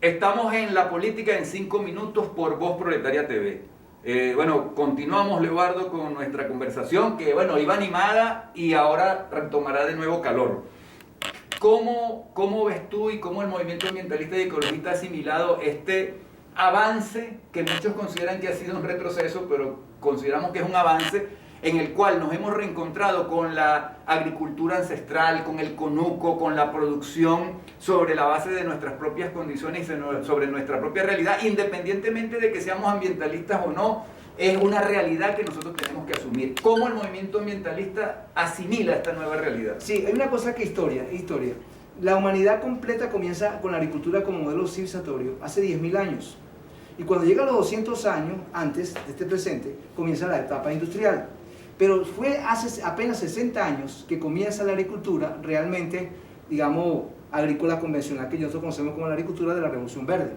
Estamos en La Política en 5 minutos por Voz Proletaria TV. Bueno, continuamos, Leobardo, con nuestra conversación que, bueno, iba animada y ahora retomará de nuevo calor. ¿Cómo ves tú y cómo el movimiento ambientalista y ecologista ha asimilado este avance que muchos consideran que ha sido un retroceso, pero consideramos que es un avance en el cual nos hemos reencontrado con la agricultura ancestral, con el conuco, con la producción sobre la base de nuestras propias condiciones y sobre nuestra propia realidad, independientemente de que seamos ambientalistas o no? Es una realidad que nosotros tenemos que asumir. ¿Cómo el movimiento ambientalista asimila esta nueva realidad? Sí, hay una cosa que es historia. La humanidad completa comienza con la agricultura como modelo civilizatorio hace 10.000 años. Y cuando llega a los 200 años, antes de este presente, comienza la etapa industrial. Pero fue hace apenas 60 años que comienza la agricultura realmente, digamos, agrícola convencional, que nosotros conocemos como la agricultura de la Revolución Verde.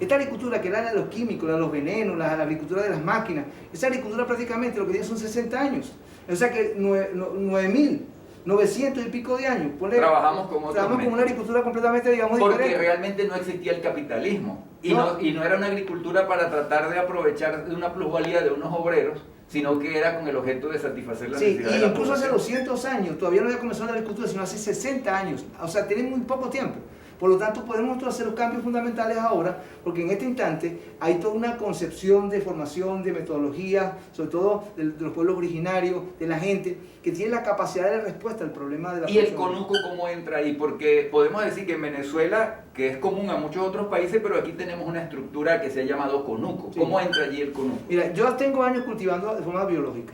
Esta agricultura que era la de los químicos, la de los venenos, la agricultura de las máquinas, esa agricultura prácticamente lo que tiene son 60 años. O sea que 9.900 y pico de años. Trabajamos con una agricultura completamente, digamos, porque diferente. realmente no existía el capitalismo. Y no era una agricultura para tratar de aprovechar de una plusvalía de unos obreros, sino que era con el objeto de satisfacer la necesidad de la incluso población. hace 200 años, todavía no había comenzado la agricultura, sino hace 60 años. O sea, tienen muy poco tiempo. Por lo tanto, podemos nosotros hacer los cambios fundamentales ahora, porque en este instante hay toda una concepción de formación, de metodología, sobre todo de los pueblos originarios, de la gente, que tiene la capacidad de respuesta al problema de la ¿Y el conuco cómo entra ahí? Porque podemos decir que en Venezuela, que es común a muchos otros países, pero aquí tenemos una estructura que se ha llamado conuco. Sí. ¿Cómo entra allí el conuco? Mira, yo tengo años cultivando de forma biológica.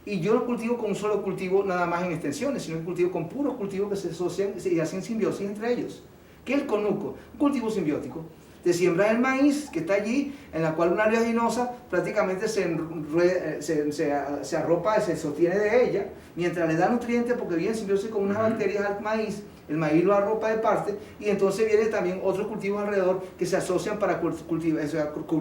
Y yo no cultivo con un solo cultivo nada más en extensiones, sino que cultivo con puros cultivos que se asocian y hacen simbiosis entre ellos. ¿Qué es el conuco? Un cultivo simbiótico. Te siembras el maíz que está allí, en la cual una oleaginosa prácticamente se arropa, se sostiene de ella, mientras le da nutrientes porque viene en simbiosis con unas bacterias al maíz, el maíz lo arropa de parte, y entonces vienen también otros cultivos alrededor que se asocian para cubrir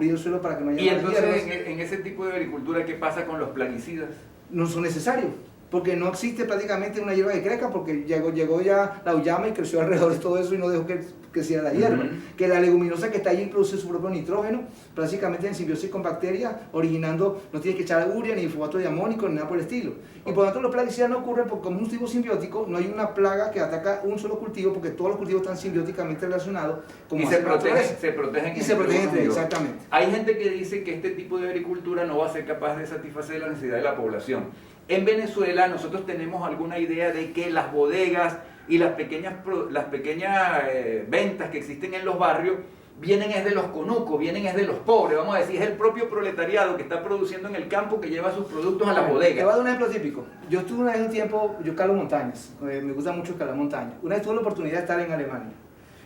el suelo para que no haya Y entonces hierbas. en ese tipo de agricultura, ¿qué pasa con los plaguicidas? No son necesarios, porque no existe prácticamente una hierba que crezca, porque llegó ya la uyama y creció alrededor de todo eso y no dejó que creciera la hierba. Que la leguminosa que está allí produce su propio nitrógeno, prácticamente en simbiosis con bacterias, originando, no tiene que echar urea, ni fosfato de amónico, ni nada por el estilo. Y por lo tanto los plaguicidas no ocurren porque como es un cultivo simbiótico, no hay una plaga que ataca un solo cultivo, porque todos los cultivos están simbióticamente relacionados. Como y se protegen entre ellos, exactamente. Hay gente que dice que este tipo de agricultura no va a ser capaz de satisfacer la necesidad de la población. En Venezuela nosotros tenemos alguna idea de que las bodegas y las pequeñas ventas que existen en los barrios vienen es de los conucos, vienen es de los pobres, vamos a decir, es el propio proletariado que está produciendo en el campo que lleva sus productos a las bodegas. Te voy a dar un ejemplo típico. Yo estuve una vez un tiempo, yo escalo montañas, me gusta mucho escalar montañas. Una vez tuve la oportunidad de estar en Alemania.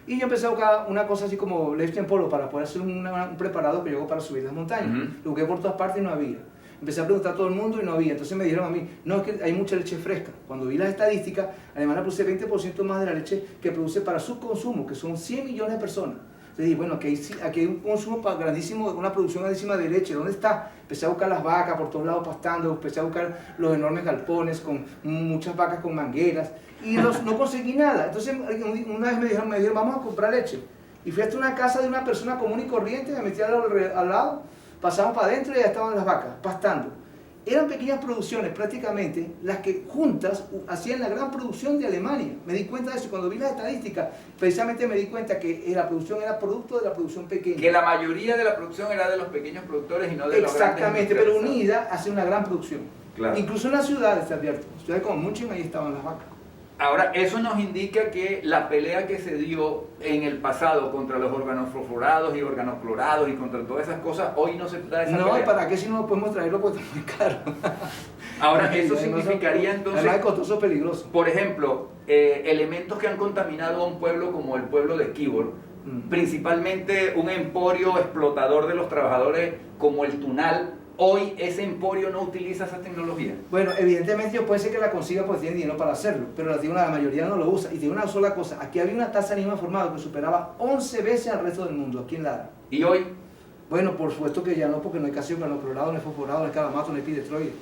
Y yo empecé a buscar una cosa así como leche en polvo para poder hacer un preparado que yo hago para subir las montañas. Lo busqué por todas partes y no había. Empecé a preguntar a todo el mundo y no había. Entonces me dijeron a mí, no, es que hay mucha leche fresca. Cuando vi las estadísticas, Alemania produce 20% más de la leche que produce para su consumo, que son 100 millones de personas. Entonces dije, bueno, aquí hay un consumo grandísimo, una producción grandísima de leche. ¿Dónde está? Empecé a buscar las vacas por todos lados pastando, empecé a buscar los enormes galpones con muchas vacas con mangueras y no conseguí nada. Entonces una vez me dijeron, vamos a comprar leche. Y fui hasta una casa de una persona común y corriente, me metí al lado, pasamos para adentro y ya estaban las vacas pastando. Eran pequeñas producciones prácticamente las que juntas hacían la gran producción de Alemania. Me di cuenta de eso cuando vi las estadísticas. Precisamente me di cuenta que la producción era producto de la producción pequeña. Que la mayoría de la producción era de los pequeños productores y no de los grandes. Exactamente, pero unida hace una gran producción. Claro. Incluso en las ciudades, te advierto. Ciudades como München, ahí estaban las vacas. Ahora, eso nos indica que la pelea que se dio en el pasado contra los organofosforados y organoclorados y contra todas esas cosas, hoy no se da esa pelea. No, ¿para qué si no podemos traerlo? Porque está muy caro. Ahora, eso significaría entonces... Además es costoso, peligroso. Por ejemplo, elementos que han contaminado a un pueblo como el pueblo de Quibor, principalmente un emporio explotador de los trabajadores como el Tunal. Hoy ese emporio no utiliza esa tecnología. Bueno, evidentemente yo puede ser que la consiga porque tiene dinero para hacerlo, pero la mayoría no lo usa. Y tiene una sola cosa, aquí había una tasa de anima formado que superaba 11 veces al resto del mundo, aquí en Lara. ¿Y hoy? Bueno, por supuesto que ya no, porque no hay casi organoclorado, no hay fosforado, no hay calamato, no hay piretroide.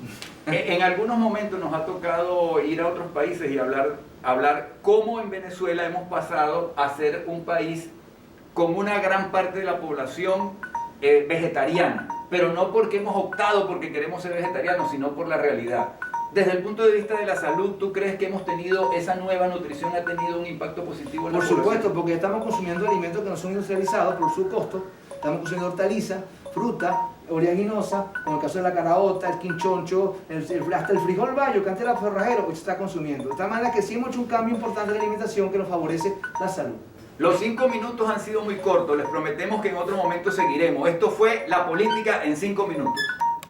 En algunos momentos nos ha tocado ir a otros países y hablar cómo en Venezuela hemos pasado a ser un país con una gran parte de la población vegetariana, pero no porque hemos optado porque queremos ser vegetarianos, sino por la realidad. Desde el punto de vista de la salud, ¿tú crees que hemos tenido, esa nueva nutrición ha tenido un impacto positivo en la población? Por supuesto, porque estamos consumiendo alimentos que no son industrializados por su costo, estamos consumiendo hortalizas, fruta, oleaginosa, como el caso de la caraota, el quinchoncho, hasta el frijol bayo, que antes era forrajero, hoy se está consumiendo. De tal manera que sí hemos hecho un cambio importante de la alimentación que nos favorece la salud. Los 5 minutos han sido muy cortos, les prometemos que en otro momento seguiremos. Esto fue La Política en 5 minutos.